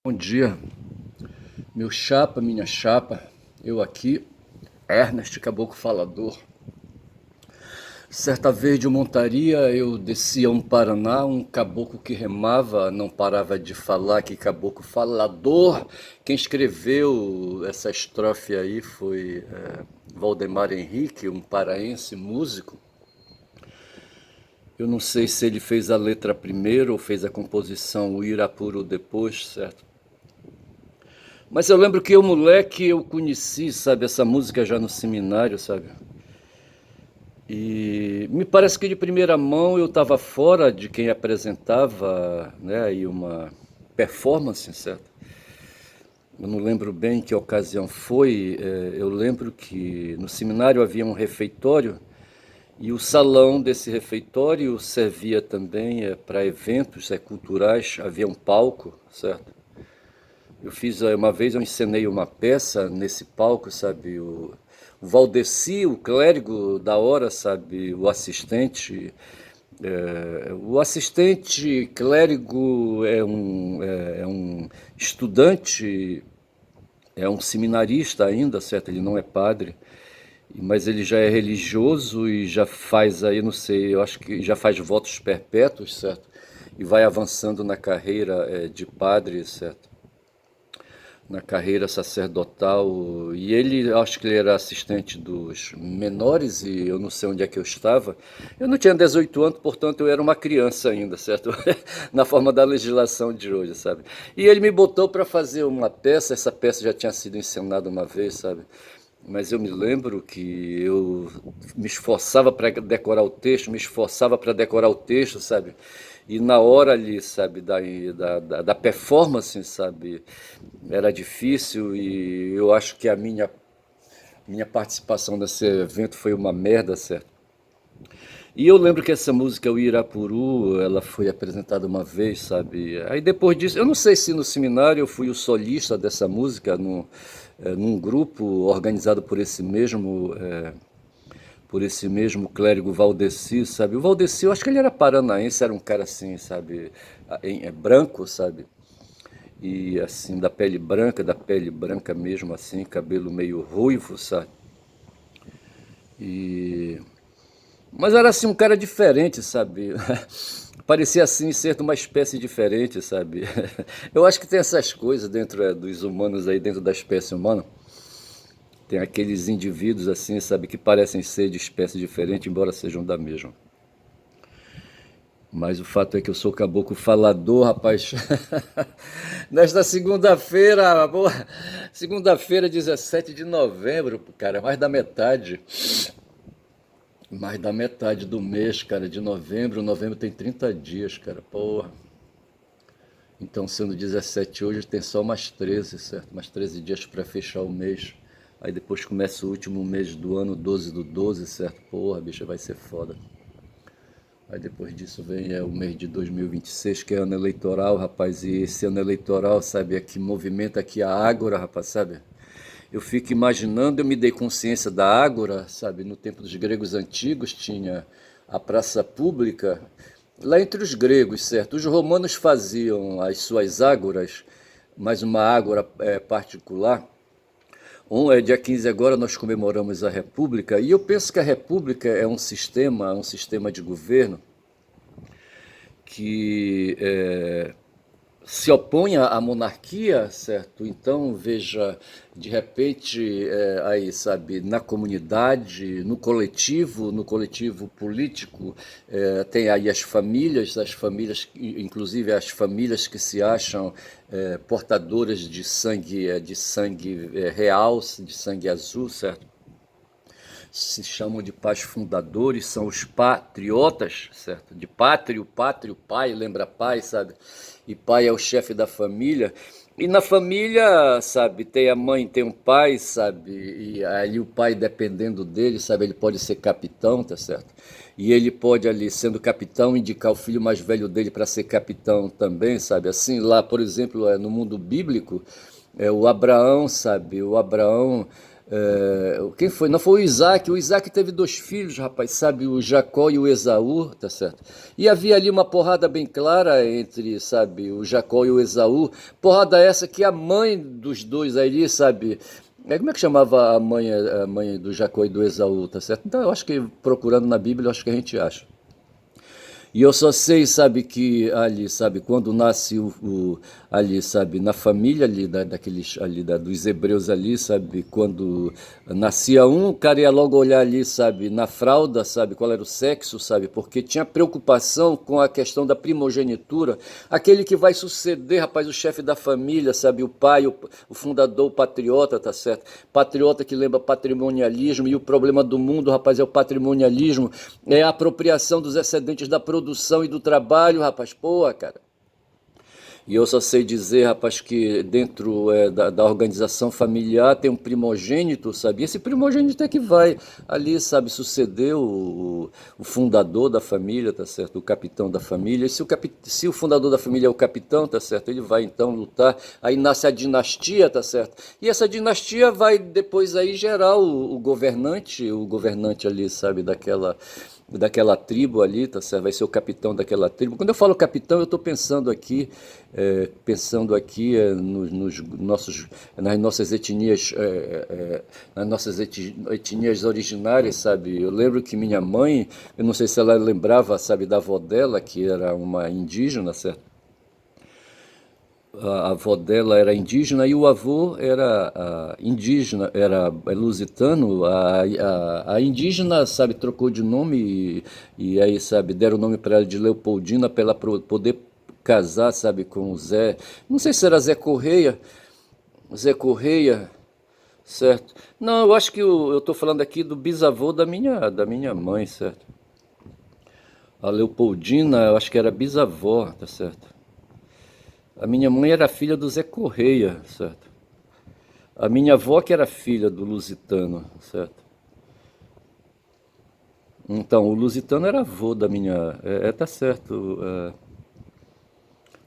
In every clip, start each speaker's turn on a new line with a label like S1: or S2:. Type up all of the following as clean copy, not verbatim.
S1: Bom dia, meu chapa, minha chapa, eu aqui, Ernest Caboclo Falador. Certa vez de montaria eu descia um Paraná, um caboclo que remava, não parava de falar, que caboclo falador. Quem escreveu essa estrofe aí foi Valdemar Henrique, um paraense músico. Eu não sei se ele fez a letra primeiro ou fez a composição, o Irapuru depois, certo? Mas eu lembro que eu, moleque, eu conheci, sabe, essa música já no seminário, sabe? E me parece que de primeira mão eu estava fora de quem apresentava, né, aí uma performance, certo? Eu não lembro bem que ocasião foi. Eu lembro que no seminário havia um refeitório e o salão desse refeitório servia também para eventos culturais. Havia um palco, certo? Eu fiz uma vez, eu encenei uma peça nesse palco, sabe? O Valdeci, o clérigo da hora, sabe? O assistente clérigo é um estudante, é um seminarista ainda, certo? Ele não é padre, mas ele já é religioso e já faz aí, não sei, eu acho que já faz votos perpétuos, certo? E vai avançando na carreira de padre, certo? Na carreira sacerdotal. E ele, acho que ele era assistente dos menores e eu não sei onde é que eu estava. Eu não tinha 18 anos, portanto eu era uma criança ainda, certo? Na forma da legislação de hoje, sabe? E ele me botou para fazer uma peça, essa peça já tinha sido encenada uma vez, sabe? Mas eu me lembro que eu me esforçava para decorar o texto, me esforçava para decorar o texto, sabe? E na hora ali, sabe, da performance, sabe, era difícil e eu acho que a minha participação nesse evento foi uma merda, certo? E eu lembro que essa música, o Irapuru, ela foi apresentada uma vez, sabe? Aí depois disso, eu não sei se no seminário eu fui o solista dessa música, num grupo organizado por esse mesmo clérigo Valdeci, sabe? O Valdeci, eu acho que ele era paranaense, era um cara assim, sabe? Branco, sabe? E assim, da pele branca mesmo, assim, cabelo meio ruivo, sabe? E mas era assim um cara diferente, sabe? Parecia assim ser uma espécie diferente, sabe? Eu acho que tem essas coisas dentro dos humanos aí, dentro da espécie humana. Tem aqueles indivíduos assim, sabe, que parecem ser de espécie diferente, embora sejam da mesma. Mas o fato é que eu sou caboclo falador, rapaz. Nesta segunda-feira, segunda-feira, 17 de novembro, cara, mais da metade. Mais da metade do mês, cara, de novembro. Novembro tem 30 dias, cara, porra. Então, sendo 17 hoje, tem só mais 13, certo? Mais 13 dias para fechar o mês. Aí depois começa o último mês do ano, 12/12, certo? Porra, bicho, vai ser foda. Aí depois disso vem o mês de 2026, que é ano eleitoral, rapaz. E esse ano eleitoral, sabe, é que movimenta aqui a Ágora, rapaz, sabe? Eu fico imaginando, eu me dei consciência da Ágora, sabe? No tempo dos gregos antigos tinha a praça pública, lá entre os gregos, certo? Os romanos faziam as suas ágoras, mas uma ágora particular. Dia 15 agora nós comemoramos a República, e eu penso que a República é um sistema de governo que se opõe à monarquia, certo? Então, veja, de repente, aí, sabe, na comunidade, no coletivo político, tem aí as famílias, inclusive as famílias que se acham portadoras de sangue real, de sangue azul, certo? Se chamam de pais fundadores, são os patriotas, certo? De pátrio, pai, lembra pai, sabe? E pai é o chefe da família. E na família, sabe, tem a mãe, tem um pai, sabe? E ali o pai, dependendo dele, sabe, ele pode ser capitão, tá certo? E ele pode ali, sendo capitão, indicar o filho mais velho dele para ser capitão também, sabe? Assim, lá, por exemplo, no mundo bíblico, o Abraão, sabe? O Abraão, Quem foi? Não foi o Isaac. O Isaac teve dois filhos, rapaz, sabe? O Jacó e o Esaú, tá certo? E havia ali uma porrada bem clara entre, sabe, o Jacó e o Esaú. Porrada essa que a mãe dos dois ali, sabe? Como é que chamava a mãe do Jacó e do Esaú, tá certo? Então eu acho que procurando na Bíblia, eu acho que a gente acha. E eu só sei, sabe, que ali, sabe, quando nasce ali, sabe, na família ali, daqueles, ali, dos hebreus ali, sabe, quando nascia um, o cara ia logo olhar ali, sabe, na fralda, sabe, qual era o sexo, sabe, porque tinha preocupação com a questão da primogenitura, aquele que vai suceder, rapaz, o chefe da família, sabe, o pai, o fundador, o patriota, tá certo? Patriota que lembra patrimonialismo, e o problema do mundo, rapaz, é o patrimonialismo, é a apropriação dos excedentes da produção e do trabalho, rapaz, porra, cara. E eu só sei dizer, rapaz, que dentro da organização familiar tem um primogênito, sabe? E esse primogênito é que vai ali, sabe, suceder o fundador da família, tá certo? O capitão da família. E se o fundador da família é o capitão, tá certo? Ele vai então lutar. Aí nasce a dinastia, tá certo? E essa dinastia vai depois aí gerar o governante ali, sabe, daquela tribo ali, tá certo? Vai ser o capitão daquela tribo. Quando eu falo capitão, eu estou pensando aqui nas nossas etnias, etnias originárias, sabe? Eu lembro que minha mãe, eu não sei se ela lembrava, sabe, da avó dela, que era uma indígena, certo? A avó dela era indígena e o avô era indígena, era lusitano. A indígena, sabe, trocou de nome e aí, sabe, deram o nome para ela de Leopoldina para ela poder casar, sabe, com o Zé. Não sei se era Zé Correia, certo? Não, eu acho que eu estou falando aqui do bisavô da minha mãe, certo? A Leopoldina, eu acho que era bisavó, tá certo? A minha mãe era filha do Zé Correia, certo? A minha avó que era filha do Lusitano, certo? Então, o Lusitano era avô da minha... tá certo.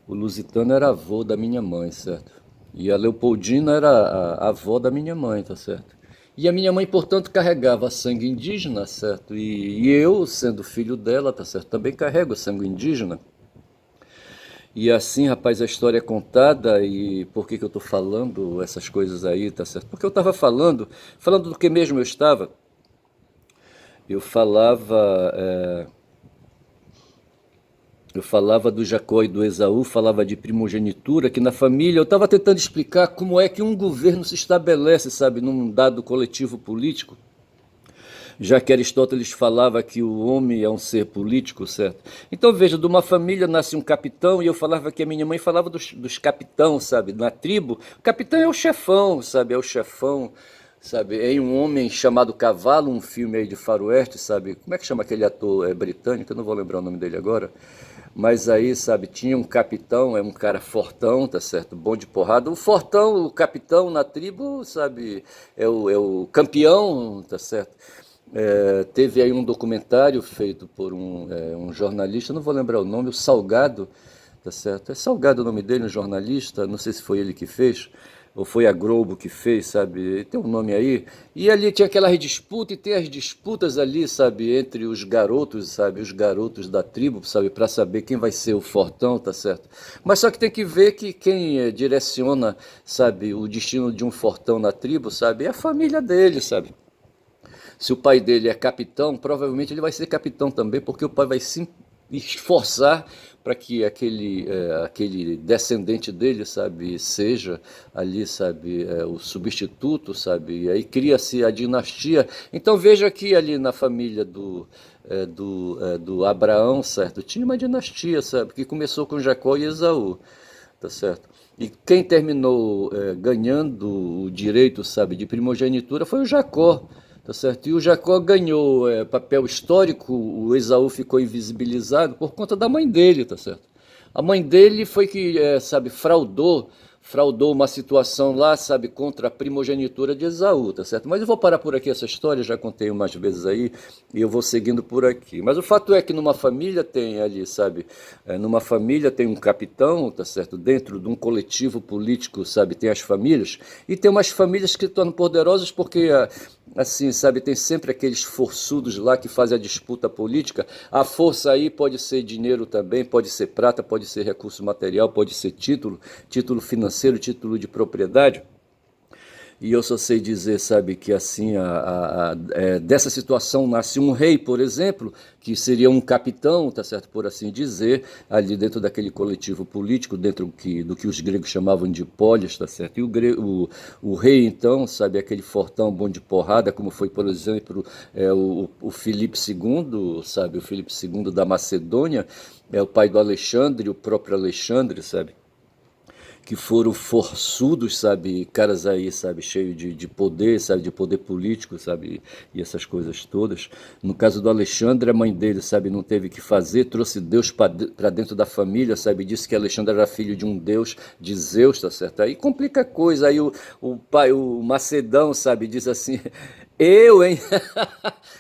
S1: O Lusitano era avô da minha mãe, certo? E a Leopoldina era a avó da minha mãe, tá certo? E a minha mãe, portanto, carregava sangue indígena, certo? E eu, sendo filho dela, tá certo? Também carrego sangue indígena. E assim, rapaz, a história é contada. E por que que eu tô falando essas coisas aí, tá certo? Porque eu estava falando do que mesmo eu estava. Eu falava, eu falava do Jacó e do Esaú, falava de primogenitura, que na família eu estava tentando explicar como é que um governo se estabelece, sabe, num dado coletivo político. Já que Aristóteles falava que o homem é um ser político, certo? Então veja, de uma família nasce um capitão, e eu falava que a minha mãe falava dos capitãos, sabe? Na tribo, o capitão é o chefão, sabe? É o chefão, sabe? É um homem chamado Cavalo, um filme aí de faroeste, sabe? Como é que chama aquele ator britânico? Eu não vou lembrar o nome dele agora. Mas aí, sabe, tinha um capitão, é um cara fortão, tá certo? Bom de porrada. O fortão, o capitão na tribo, sabe, é o campeão, tá certo? Teve aí um documentário feito por um jornalista, não vou lembrar o nome, o Salgado, tá certo? É Salgado o nome dele, um jornalista, não sei se foi ele que fez, ou foi a Globo que fez, sabe? Tem um nome aí. E ali tinha aquela disputa, e tem as disputas ali, sabe, entre os garotos, sabe, os garotos da tribo, sabe, para saber quem vai ser o fortão, tá certo? Mas só que tem que ver que quem direciona, sabe, o destino de um fortão na tribo, sabe, é a família dele, sabe? Se o pai dele é capitão, provavelmente ele vai ser capitão também, porque o pai vai se esforçar para que aquele descendente dele, sabe, seja ali, sabe, o substituto, sabe, e aí cria-se a dinastia. Então veja que ali na família do Abraão, certo, tinha uma dinastia, sabe, que começou com Jacó e Esaú, tá certo? E quem terminou ganhando o direito, sabe, de primogenitura foi o Jacó, tá certo? E o Jacó ganhou papel histórico, o Esaú ficou invisibilizado por conta da mãe dele, tá certo? A mãe dele foi que, sabe, fraudou uma situação lá, sabe, contra a primogenitura de Esaú, tá certo? Mas eu vou parar por aqui essa história, já contei umas vezes aí, e eu vou seguindo por aqui. Mas o fato é que numa família tem ali, sabe, numa família tem um capitão, tá certo? Dentro de um coletivo político, sabe, tem as famílias, e tem umas famílias que se tornam poderosas porque assim, sabe, tem sempre aqueles forçudos lá que fazem a disputa política. A força aí pode ser dinheiro também, pode ser prata, pode ser recurso material, pode ser título, título financeiro, título de propriedade. E eu só sei dizer, sabe, que assim, dessa situação nasce um rei, por exemplo, que seria um capitão, tá certo, por assim dizer, ali dentro daquele coletivo político, dentro do que os gregos chamavam de polis, tá certo? E o rei, então, sabe, aquele fortão bom de porrada, como foi, por exemplo, o Filipe II, sabe, o Filipe II da Macedônia, é o pai do Alexandre, o próprio Alexandre, sabe? Que foram forçudos, sabe, caras aí, sabe, cheio de poder, sabe, de poder político, sabe, e essas coisas todas. No caso do Alexandre, a mãe dele, sabe, não teve o que fazer, trouxe Deus para dentro da família, sabe, disse que Alexandre era filho de um deus, de Zeus, tá certo? Aí complica a coisa, aí o pai, o Macedão, sabe, diz assim, eu, hein?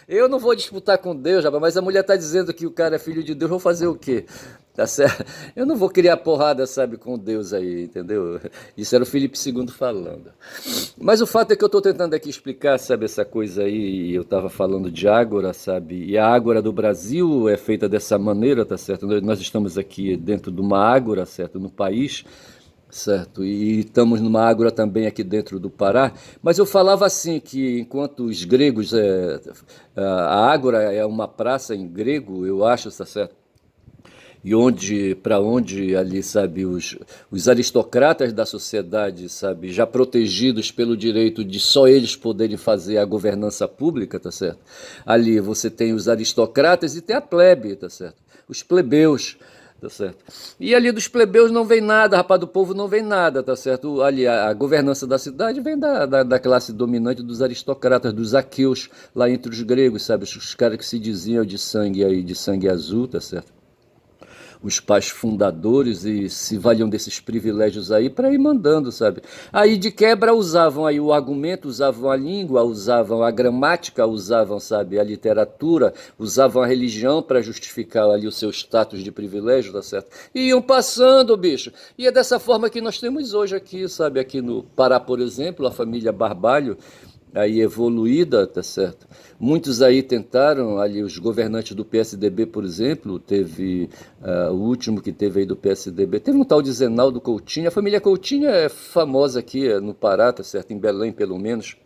S1: Eu não vou disputar com Deus, rapaz, mas a mulher tá dizendo que o cara é filho de Deus, vou fazer o quê? Tá certo? Eu não vou criar porrada, sabe, com Deus aí, entendeu? Isso era o Filipe II falando. Mas o fato é que eu estou tentando aqui explicar, sabe, essa coisa aí, eu estava falando de ágora, sabe, e a ágora do Brasil é feita dessa maneira, tá certo? Nós estamos aqui dentro de uma ágora, certo, no país, certo? E estamos numa ágora também aqui dentro do Pará, mas eu falava assim que enquanto os gregos, a ágora é uma praça em grego, eu acho, tá certo? E onde, para onde ali, sabe, os aristocratas da sociedade, sabe, já protegidos pelo direito de só eles poderem fazer a governança pública, tá certo? Ali você tem os aristocratas e tem a plebe, tá certo? Os plebeus, tá certo? E ali dos plebeus não vem nada, rapaz, do povo não vem nada, tá certo? Ali a governança da cidade vem da classe dominante dos aristocratas, dos aqueus, lá entre os gregos, sabe? Os caras que se diziam de sangue aí, de sangue azul, tá certo? Os pais fundadores e se valiam desses privilégios aí para ir mandando, sabe? Aí de quebra usavam aí o argumento, usavam a língua, usavam a gramática, usavam, sabe, a literatura, usavam a religião para justificar ali o seu status de privilégio, tá certo? E iam passando, bicho. E é dessa forma que nós temos hoje aqui, sabe? Aqui no Pará, por exemplo, a família Barbalho, aí evoluída, tá certo? Muitos aí tentaram, ali os governantes do PSDB, por exemplo, teve o último que teve aí do PSDB, teve um tal de Zenaldo Coutinho, a família Coutinho é famosa aqui no Pará, tá certo? Em Belém, pelo menos.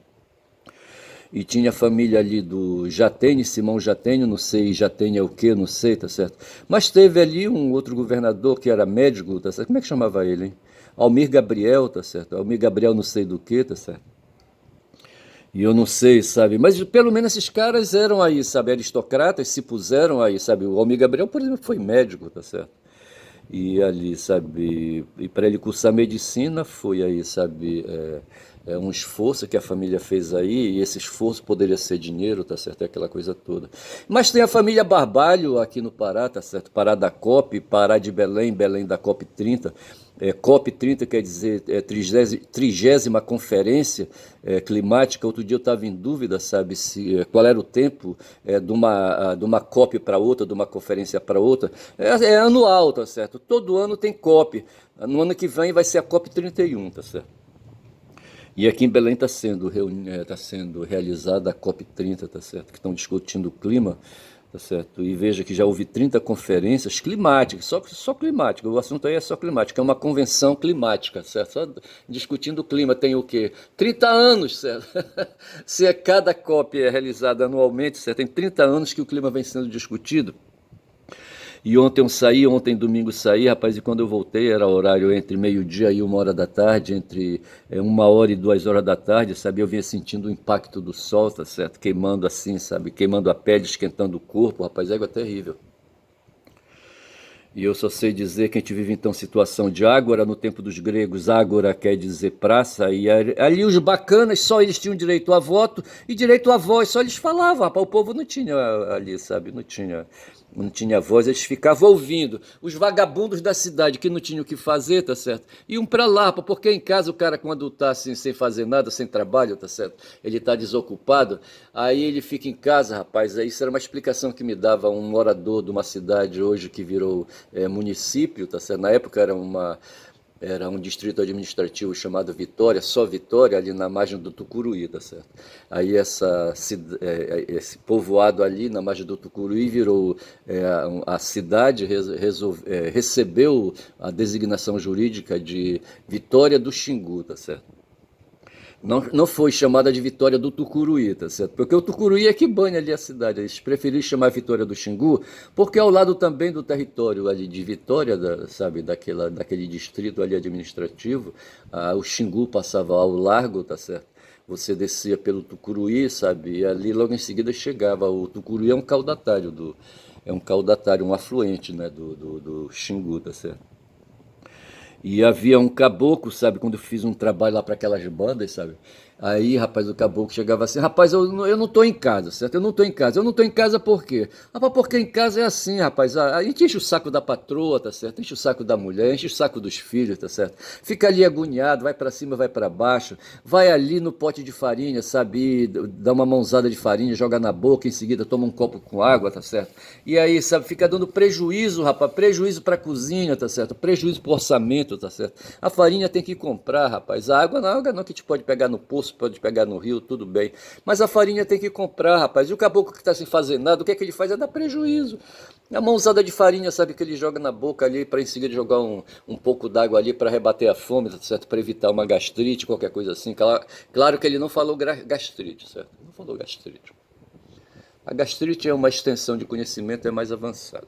S1: E tinha a família ali do Jatene, Simão Jatene, não sei, Jatene é o quê, não sei, tá certo? Mas teve ali um outro governador que era médico, tá certo? Como é que chamava ele, hein? Almir Gabriel, tá certo? Almir Gabriel não sei do que, tá certo? E eu não sei, sabe? Mas pelo menos esses caras eram aí, sabe? Aristocratas, se puseram aí, sabe? O Almir Gabriel, por exemplo, foi médico, tá certo? E ali, sabe? E para ele cursar medicina foi aí, sabe? Um esforço que a família fez aí, e esse esforço poderia ser dinheiro, tá certo? É aquela coisa toda. Mas tem a família Barbalho aqui no Pará, tá certo? Pará da COP, Pará de Belém, Belém da COP 30. COP 30 quer dizer 30ª conferência climática. Outro dia eu estava em dúvida, sabe, qual era o tempo de uma COP para outra, de uma conferência para outra. É anual, tá certo? Todo ano tem COP. No ano que vem vai ser a COP 31, tá certo? E aqui em Belém tá sendo realizada a COP 30, tá certo? Que estão discutindo o clima, tá certo? E veja que já houve 30 conferências climáticas, só climática, o assunto aí é só climática, é uma convenção climática, certo? Só discutindo o clima, tem o quê? 30 anos, certo? Se cada COP é realizada anualmente, certo? Tem 30 anos que o clima vem sendo discutido. E ontem domingo saí, rapaz, e quando eu voltei era horário entre meio-dia e 1 hora da tarde, entre 1 hora e 2 horas da tarde, sabe? Eu vinha sentindo o impacto do sol, tá certo? Queimando assim, sabe? Queimando a pele, esquentando o corpo, rapaz, é água terrível. E eu só sei dizer que a gente vive então situação de ágora, no tempo dos gregos, ágora quer dizer praça, e ali os bacanas, só eles tinham direito a voto e direito a voz, só eles falavam, rapaz, o povo não tinha ali, sabe, não tinha. não tinha voz, eles ficavam ouvindo. Os vagabundos da cidade que não tinham o que fazer, tá certo? Iam pra lá, porque em casa o cara quando tá assim, sem fazer nada, sem trabalho, tá certo? Ele tá desocupado, aí ele fica em casa, rapaz. Aí isso era uma explicação que me dava um morador de uma cidade hoje que virou município, tá certo? Na época era um distrito administrativo chamado Vitória, só Vitória, ali na margem do Tucuruí, tá certo? Aí esse povoado ali na margem do Tucuruí virou a cidade, recebeu a designação jurídica de Vitória do Xingu, tá certo? Não foi chamada de Vitória do Tucuruí, tá certo? Porque o Tucuruí é que banha ali a cidade. Eles preferiram chamar Vitória do Xingu, porque ao lado também do território ali de Vitória, sabe, daquele distrito ali administrativo, o Xingu passava ao largo, tá certo? Você descia pelo Tucuruí, sabe? E ali logo em seguida chegava. O Tucuruí é um caudatário, um afluente, né, do Xingu, tá certo? E havia um caboclo, sabe, quando eu fiz um trabalho lá para aquelas bandas, sabe? Aí, rapaz, o caboclo chegava assim, rapaz, eu não tô em casa, certo? Eu não tô em casa. Eu não tô em casa por quê? Rapaz, porque em casa é assim, rapaz. A gente enche o saco da patroa, tá certo? Enche o saco da mulher, enche o saco dos filhos, tá certo? Fica ali agoniado, vai para cima, vai para baixo, vai ali no pote de farinha, sabe? Dá uma mãozada de farinha, joga na boca, em seguida toma um copo com água, tá certo? E aí, sabe, fica dando prejuízo, rapaz, prejuízo pra cozinha, tá certo? Prejuízo pro orçamento, tá certo? A farinha tem que comprar, rapaz. A água não, que a gente pode pegar no poço, pode pegar no rio, tudo bem. Mas a farinha tem que comprar, rapaz. E o caboclo que tá sem fazer nada, o que é que ele faz? É dar prejuízo. A mãozada de farinha, sabe, que ele joga na boca ali para em seguida jogar um pouco d'água ali para rebater a fome, tá certo? Para evitar uma gastrite, qualquer coisa assim. Claro que ele não falou gastrite, certo? Não falou gastrite. A gastrite é uma extensão de conhecimento, é mais avançada.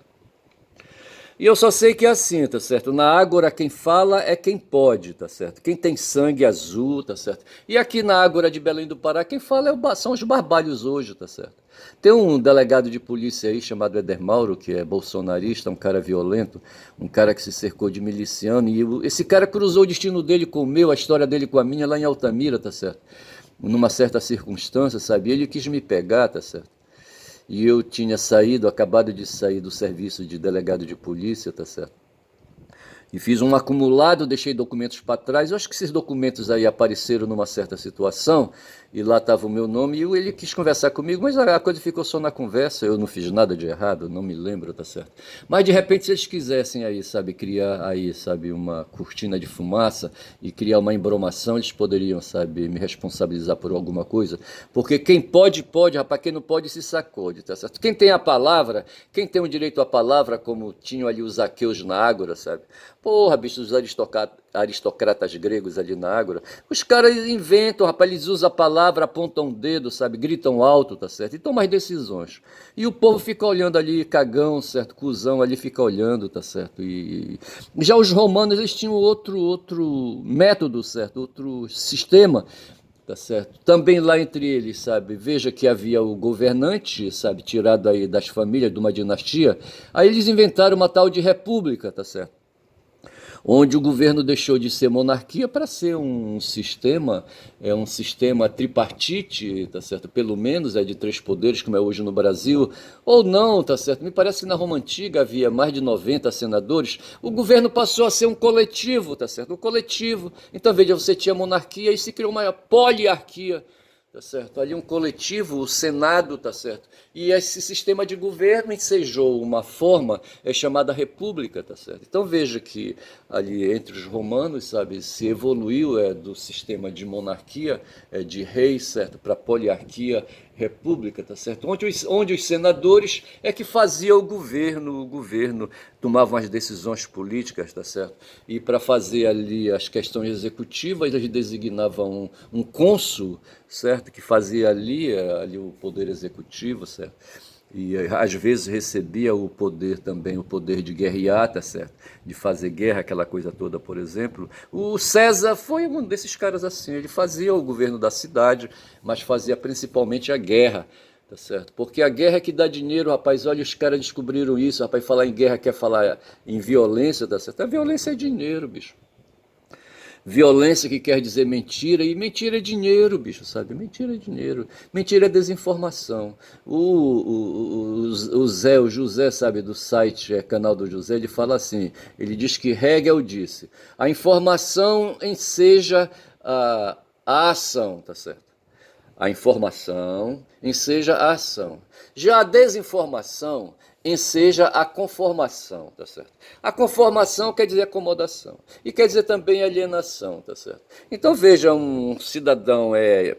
S1: E eu só sei que é assim, tá certo? Na Ágora quem fala é quem pode, tá certo? Quem tem sangue azul, tá certo? E aqui na Ágora de Belém do Pará quem fala são os barbalhos hoje, tá certo? Tem um delegado de polícia aí chamado Éder Mauro, que é bolsonarista, um cara violento, um cara que se cercou de miliciano, e esse cara cruzou o destino dele com o meu, a história dele com a minha lá em Altamira, tá certo? Numa certa circunstância, sabe? Ele quis me pegar, tá certo? E eu tinha saído, acabado de sair do serviço de delegado de polícia, tá certo? E fiz um acumulado, deixei documentos para trás. Eu acho que esses documentos aí apareceram numa certa situação, e lá estava o meu nome, e ele quis conversar comigo, mas a coisa ficou só na conversa. Eu não fiz nada de errado, não me lembro, tá certo? Mas de repente, se eles quisessem aí, sabe, criar aí, sabe, uma cortina de fumaça e criar uma embromação, eles poderiam, sabe, me responsabilizar por alguma coisa. Porque quem pode, pode, rapaz, quem não pode se sacode, tá certo? Quem tem a palavra, quem tem o direito à palavra, como tinham ali os aqueus na Ágora, sabe? Porra, bicho, os aristocratas gregos ali na Ágora, os caras inventam, rapaz, eles usam a palavra, apontam o dedo, sabe, gritam alto, tá certo? E tomam as decisões. E o povo fica olhando ali, cagão, certo, cuzão ali fica olhando, tá certo? E já os romanos, eles tinham outro método, certo? Outro sistema. Tá certo? Também lá entre eles, sabe? Veja que havia o governante, sabe? Tirado aí das famílias de uma dinastia. Aí eles inventaram uma tal de república, tá certo? Onde o governo deixou de ser monarquia para ser um sistema tripartite, tá certo? Pelo menos é de três poderes, como é hoje no Brasil, ou não, tá certo? Me parece que na Roma Antiga havia mais de 90 senadores. O governo passou a ser um coletivo, tá certo? Um coletivo. Então, veja, você tinha monarquia e se criou uma poliarquia, tá certo? Ali um coletivo, o Senado, tá certo? E esse sistema de governo ensejou uma forma chamada república, tá certo? Então veja que ali entre os romanos, sabe, se evoluiu do sistema de monarquia, de rei, certo, para poliarquia, república, tá certo? Onde os senadores é que faziam o governo tomava as decisões políticas, tá certo? E para fazer ali as questões executivas, eles designavam um cônsul, certo? Que fazia ali o poder executivo, certo? E às vezes recebia o poder também, o poder de guerrear, tá certo? De fazer guerra, aquela coisa toda, por exemplo. O César foi um desses caras assim, ele fazia o governo da cidade, mas fazia principalmente a guerra, tá certo? Porque a guerra é que dá dinheiro, rapaz. Olha, os caras descobriram isso, rapaz. Falar em guerra quer falar em violência, tá certo? A violência é dinheiro, bicho. Violência que quer dizer mentira, e mentira é dinheiro, bicho, sabe? Mentira é dinheiro, mentira é desinformação. O José, sabe, do site Canal do José, ele fala assim, ele diz que Hegel disse, a informação enseja a ação, tá certo? A informação enseja a ação. Já a desinformação enseja a conformação, tá certo? A conformação quer dizer acomodação e quer dizer também alienação, tá certo? Então veja, um cidadão é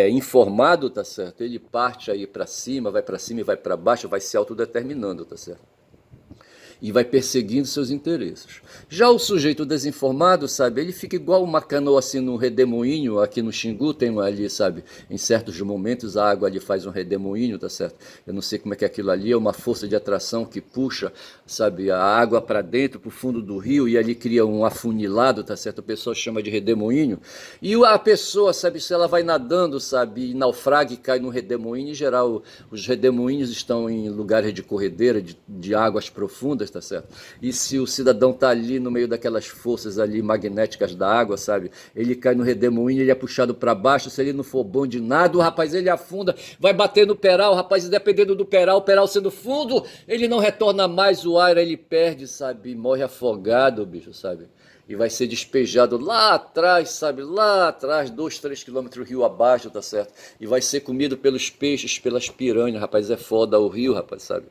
S1: informado, tá certo? Ele parte aí para cima e vai para baixo, vai se autodeterminando, tá certo? E vai perseguindo seus interesses. Já o sujeito desinformado, sabe, ele fica igual uma canoa assim num redemoinho, aqui no Xingu tem ali, sabe, em certos momentos a água ali faz um redemoinho, tá certo? Eu não sei como é que é aquilo ali, é uma força de atração que puxa, sabe, a água para dentro, para o fundo do rio, e ali cria um afunilado, tá certo? O pessoal chama de redemoinho. E a pessoa, sabe, se ela vai nadando, sabe, e naufraga e cai no redemoinho, em geral os redemoinhos estão em lugares de corredeira, de águas profundas, tá certo? E se o cidadão tá ali no meio daquelas forças ali magnéticas da água, sabe? Ele cai no redemoinho, ele é puxado para baixo, se ele não for bom de nada, o rapaz ele afunda, vai bater no peral, rapaz, dependendo do peral, o peral sendo fundo, ele não retorna mais o ar, ele perde, sabe? Morre afogado, bicho, sabe? E vai ser despejado lá atrás, sabe? Lá atrás, 2, 3 quilômetros rio abaixo, tá certo? E vai ser comido pelos peixes, pelas piranhas, rapaz, é foda o rio, rapaz, sabe?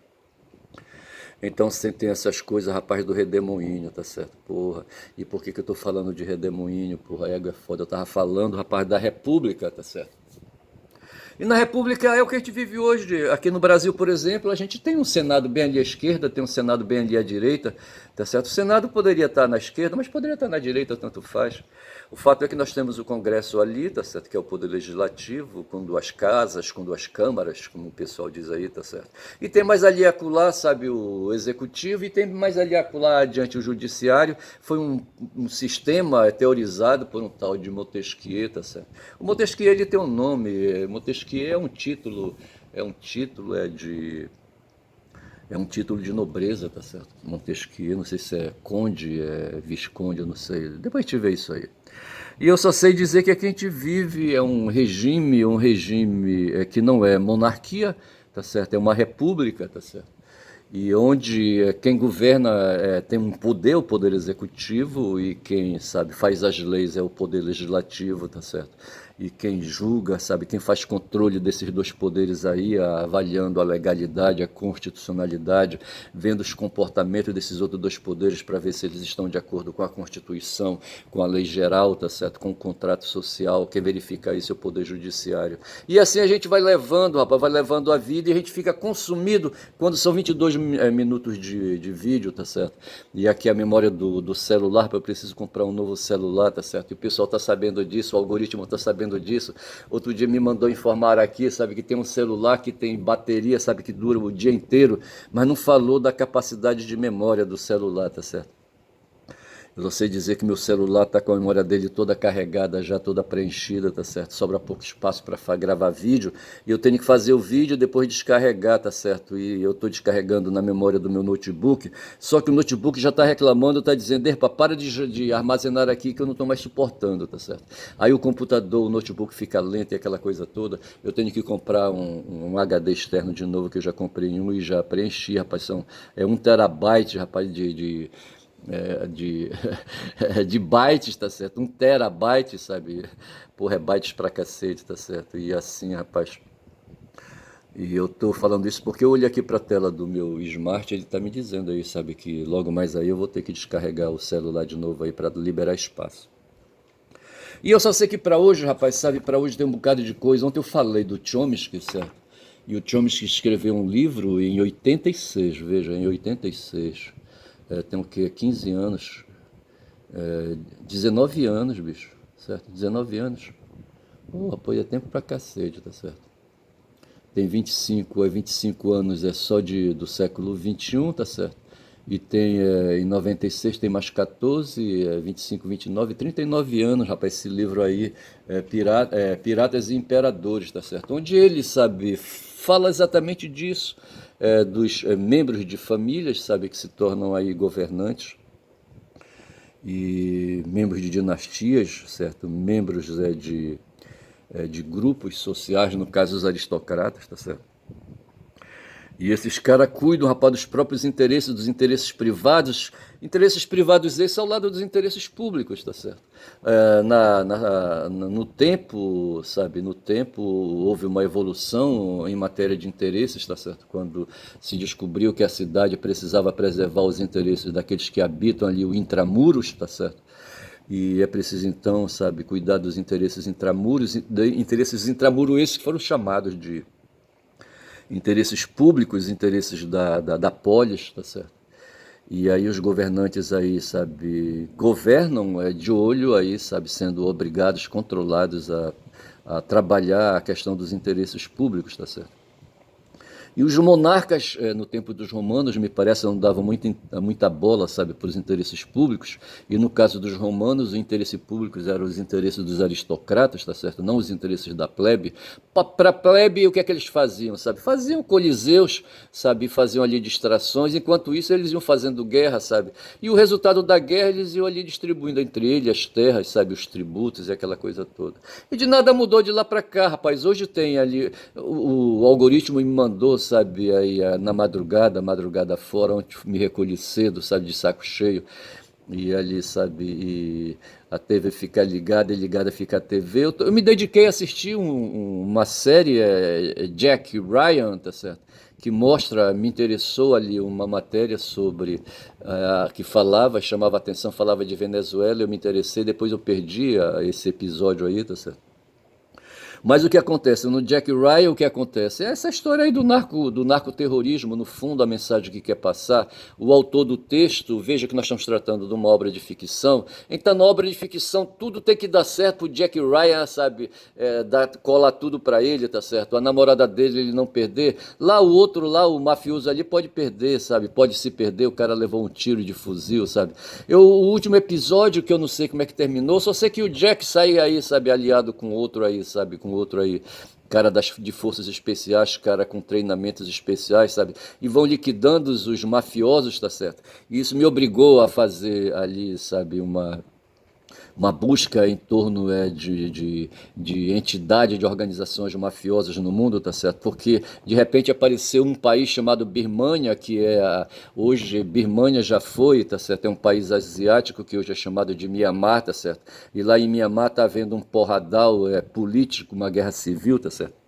S1: Então você tem essas coisas, rapaz, do redemoinho, tá certo? Porra. E por que que eu tô falando de redemoinho? Porra, égua é foda. Eu tava falando, rapaz, da República, tá certo? E na República é o que a gente vive hoje. Aqui no Brasil, por exemplo, a gente tem um Senado bem ali à esquerda, tem um Senado bem ali à direita, tá certo? O Senado poderia estar na esquerda, mas poderia estar na direita, tanto faz. O fato é que nós temos o Congresso ali, tá certo? Que é o Poder Legislativo, com duas casas, com duas câmaras, como o pessoal diz aí, tá certo? E tem mais ali acolá, sabe, o Executivo, e tem mais ali acolá adiante o Judiciário. Foi um sistema teorizado por um tal de Montesquieu, tá certo? O Montesquieu, ele tem um nome, Montesquieu é um título, é um título de nobreza, tá certo? Montesquieu, não sei se é conde, é visconde, eu não sei. Depois a gente vê isso aí. E eu só sei dizer que aqui a gente vive é um regime que não é monarquia, tá certo? É uma república, tá certo? E onde quem governa tem um poder, o poder executivo, e quem, sabe, faz as leis é o poder legislativo, tá certo? E quem julga, sabe, quem faz controle desses dois poderes aí, avaliando a legalidade, a constitucionalidade, vendo os comportamentos desses outros dois poderes para ver se eles estão de acordo com a Constituição, com a lei geral, tá certo? Com o contrato social, quem verifica isso é o Poder Judiciário. E assim a gente vai levando, rapaz, vai levando a vida e a gente fica consumido quando são 22 minutos de vídeo, tá certo? E aqui a memória do celular, eu preciso comprar um novo celular, tá certo? E o pessoal tá sabendo disso, o algoritmo tá sabendo disso. Outro dia me mandou informar aqui, sabe, que tem um celular que tem bateria, sabe, que dura o dia inteiro, mas não falou da capacidade de memória do celular, tá certo? Eu não sei dizer que meu celular está com a memória dele toda carregada, já toda preenchida, tá certo? Sobra pouco espaço para gravar vídeo. E eu tenho que fazer o vídeo e depois descarregar, tá certo? E eu estou descarregando na memória do meu notebook. Só que o notebook já está reclamando, está dizendo, Erpa, para de armazenar aqui que eu não estou mais suportando, tá certo? Aí o computador, o notebook fica lento e aquela coisa toda. Eu tenho que comprar um HD externo de novo, que eu já comprei um e já preenchi, rapaz. É 1 terabyte, rapaz, de, de bytes, tá certo? 1 terabyte, sabe? Porra, é bytes pra cacete, tá certo? E assim, rapaz. E eu tô falando isso porque eu olhei aqui pra tela do meu Smart, ele tá me dizendo aí, sabe, que logo mais aí eu vou ter que descarregar o celular de novo aí pra liberar espaço. E eu só sei que pra hoje, rapaz, sabe, pra hoje tem um bocado de coisa. Ontem eu falei do Chomsky, certo? E o Chomsky escreveu um livro em 86, veja, em 86. Tem o quê? 15 anos. 19 anos, bicho, certo? 19 anos. Porra, pô, é tempo pra cacete, tá certo? Tem 25 anos, é só do século 21, tá certo? E tem, em 96 tem mais 14, 25, 29, 39 anos, rapaz, esse livro aí, Piratas e Imperadores, tá certo? Onde ele, sabe, fala exatamente disso, dos membros de famílias, sabe, que se tornam aí governantes. e membros de dinastias, certo? Membros de grupos sociais, no caso os aristocratas, tá certo? E esses caras cuidam, rapaz, dos próprios interesses, dos interesses privados esses ao lado dos interesses públicos, tá certo? No tempo, sabe, no tempo houve uma evolução em matéria de interesses, tá certo? Quando se descobriu que a cidade precisava preservar os interesses daqueles que habitam ali o intramuros, tá certo? E é preciso então, sabe, cuidar dos interesses intramuros, interesses intramuros esses que foram chamados de interesses públicos, interesses da polis, tá certo? E aí os governantes aí, sabe, governam de olho aí, sabe, sendo obrigados, controlados a trabalhar a questão dos interesses públicos, tá certo? E os monarcas, no tempo dos romanos, me parece, não davam muita bola, sabe, para os interesses públicos. E no caso dos romanos, os interesses públicos eram os interesses dos aristocratas, tá certo? Não os interesses da plebe. Para a plebe, o que é que eles faziam, sabe? Faziam coliseus, sabe? Faziam ali distrações. Enquanto isso, eles iam fazendo guerra, sabe? E o resultado da guerra, eles iam ali distribuindo entre eles as terras, sabe? Os tributos e aquela coisa toda. E de nada mudou de lá para cá, rapaz. Hoje tem ali, o algoritmo me mandou, sabe, aí na madrugada fora, onde me recolhi cedo, sabe, de saco cheio, e ali, sabe, e a TV fica ligada e ligada fica a TV. Eu me dediquei a assistir uma série, Jack Ryan, tá certo? Que mostra, me interessou ali uma matéria sobre, que falava, chamava a atenção, falava de Venezuela, eu me interessei, depois eu perdi esse episódio aí, tá certo? Mas o que acontece? No Jack Ryan, o que acontece? É essa história aí do narcoterrorismo, no fundo, a mensagem que quer passar. O autor do texto, veja que nós estamos tratando de uma obra de ficção, então na obra de ficção tudo tem que dar certo, o Jack Ryan, sabe, colar tudo para ele, tá certo? A namorada dele ele não perder. Lá o outro, lá o mafioso ali pode perder, sabe? Pode se perder, o cara levou um tiro de fuzil, sabe? O último episódio, que eu não sei como é que terminou, só sei que o Jack sai aí, sabe, aliado com outro aí, sabe, com outro aí, cara de forças especiais, cara com treinamentos especiais, sabe? E vão liquidando os mafiosos, tá certo? E isso me obrigou a fazer ali, sabe, uma busca em torno de entidade de organizações mafiosas no mundo, tá certo? Porque de repente apareceu um país chamado Birmânia, que hoje Birmânia já foi, tá certo? É um país asiático que hoje é chamado de Mianmar, tá certo? E lá em Mianmar tá havendo um porradal político, uma guerra civil, tá certo?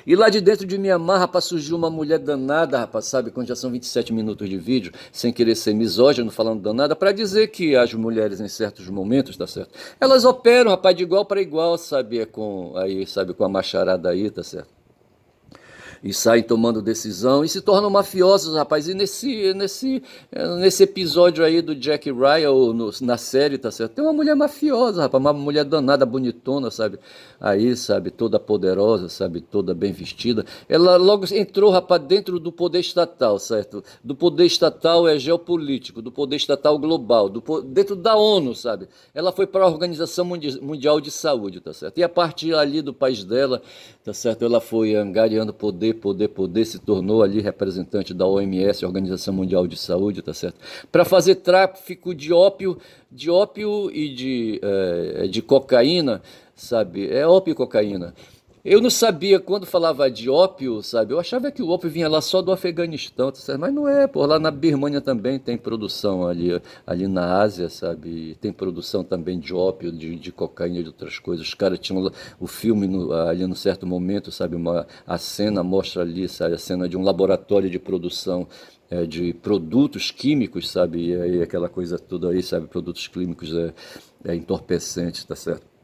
S1: E lá de dentro de Mianmar, rapaz, surgiu uma mulher danada, rapaz, sabe, quando já são 27 minutos de vídeo, sem querer ser misógino, falando danada, para dizer que as mulheres em certos momentos, tá certo? Elas operam, rapaz, de igual para igual, sabe, com a macharada aí, tá certo? E saem tomando decisão e se tornam mafiosos, rapaz. E nesse episódio aí do Jack Ryan, na série, tá certo? Tem uma mulher mafiosa, rapaz, uma mulher danada, bonitona, sabe? Aí, sabe, toda poderosa, sabe, toda bem vestida. Ela logo entrou, rapaz, dentro do poder estatal, certo? Do poder estatal geopolítico, do poder estatal global, dentro da ONU, sabe? Ela foi para a Organização Mundial de Saúde, tá certo? E a partir ali do país dela, tá certo? Ela foi angariando poder, se tornou ali representante da OMS, Organização Mundial de Saúde, tá certo? Para fazer tráfico de ópio e de cocaína, sabe? É ópio e cocaína. Eu não sabia quando falava de ópio, sabe? Eu achava que o ópio vinha lá só do Afeganistão, tá certo? Mas não é, pô. Lá na Birmânia também tem produção ali na Ásia, sabe? Tem produção também de ópio, de cocaína e de outras coisas. Os caras tinham o filme ali num certo momento, sabe? A cena mostra ali, sabe? A cena de um laboratório de produção de produtos químicos, sabe? E aí aquela coisa toda aí, sabe? Produtos químicos entorpecentes, tá certo?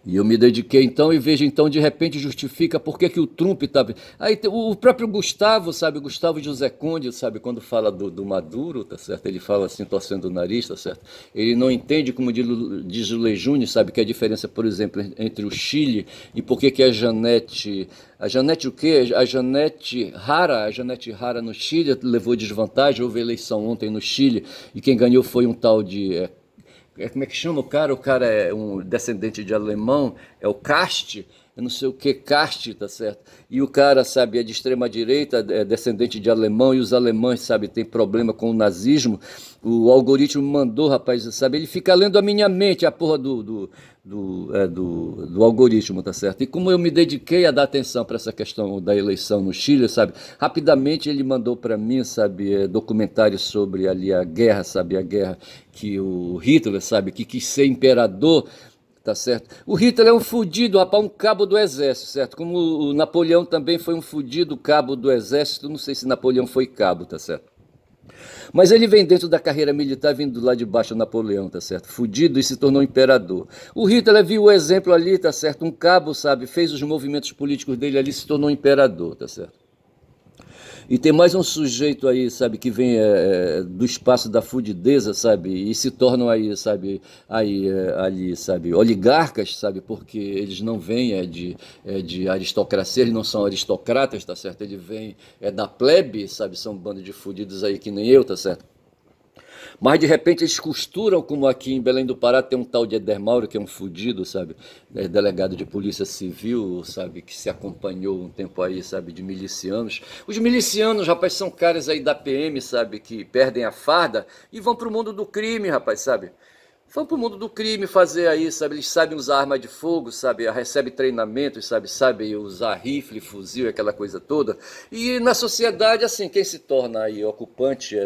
S1: E eu me dediquei então e vejo então de repente justifica por que o Trump estava. Aí o próprio Gustavo, sabe, Gustavo José Conde, sabe, quando fala do Maduro, tá certo? Ele fala assim, torcendo o nariz, tá certo? Ele não entende, como diz o Lei Júnior, sabe, que a diferença, por exemplo, entre o Chile e por que a Janete. A Janete o quê? A Janete Rara no Chile levou desvantagem, houve eleição ontem no Chile e quem ganhou foi um tal de como é que chama o cara? O cara é um descendente de alemão, é o Kast, eu não sei o que, Kast, tá certo? E o cara, sabe, é de extrema direita, é descendente de alemão, e os alemães, sabe, tem problema com o nazismo. O algoritmo mandou, rapaz, sabe, ele fica lendo a minha mente, a porra do algoritmo, tá certo? E como eu me dediquei a dar atenção para essa questão da eleição no Chile, sabe, rapidamente ele mandou para mim, sabe, documentários sobre ali a guerra, sabe, a guerra que o Hitler, sabe, que quis ser imperador. Tá certo? O Hitler é um fudido, rapaz, um cabo do exército, certo? Como o Napoleão também foi um fudido cabo do exército, não sei se Napoleão foi cabo, tá certo? Mas ele vem dentro da carreira militar, vindo lá de baixo Napoleão, tá certo? Fudido e se tornou imperador. O Hitler viu o exemplo ali, tá certo? Um cabo, sabe, fez os movimentos políticos dele ali, se tornou imperador, tá certo? E tem mais um sujeito aí, sabe, que vem do espaço da fudideza, sabe, e se tornam aí, sabe, aí, ali, sabe, oligarcas, sabe, porque eles não vêm de aristocracia, eles não são aristocratas, tá certo? Eles vêm da plebe, sabe, são um bando de fudidos aí que nem eu, tá certo? Mas de repente eles costuram, como aqui em Belém do Pará tem um tal de Eder Mauro, que é um fudido, sabe? É delegado de polícia civil, sabe? Que se acompanhou um tempo aí, sabe? De milicianos. Os milicianos, rapaz, são caras aí da PM, sabe? Que perdem a farda e vão pro mundo do crime, rapaz, sabe? Vão pro mundo do crime fazer aí, sabe? Eles sabem usar arma de fogo, sabe? Recebem treinamentos, sabe? Sabem usar rifle, fuzil, aquela coisa toda. E na sociedade, assim, quem se torna aí ocupante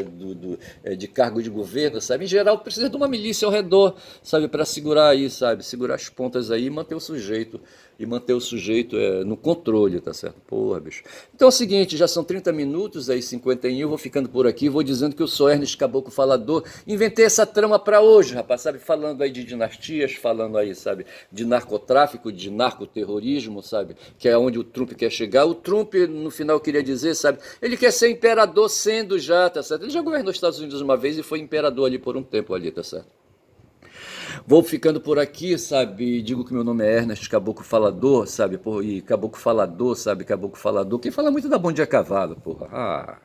S1: de cargo de governo, sabe? Em geral, precisa de uma milícia ao redor, sabe? Para segurar aí, sabe? Segurar as pontas aí e manter o sujeito no controle, tá certo? Porra, bicho. Então é o seguinte, já são 30 minutos, aí 51, eu vou ficando por aqui, vou dizendo que eu sou Ernest Caboclo Falador, inventei essa trama para hoje, rapaz, sabe? Falando aí de dinastias, falando aí, sabe? De narcotráfico, de narcoterrorismo, sabe? Que é onde o Trump quer chegar. O Trump, no final, queria dizer, sabe? Ele quer ser imperador sendo já, tá certo? Ele já governou os Estados Unidos uma vez e foi imperador ali por um tempo ali, tá certo? Vou ficando por aqui, sabe? Digo que meu nome é Ernest Caboclo Falador, sabe? E Caboclo Falador, sabe? Caboclo Falador. Quem fala muito dá bom dia a cavalo, porra. Ah.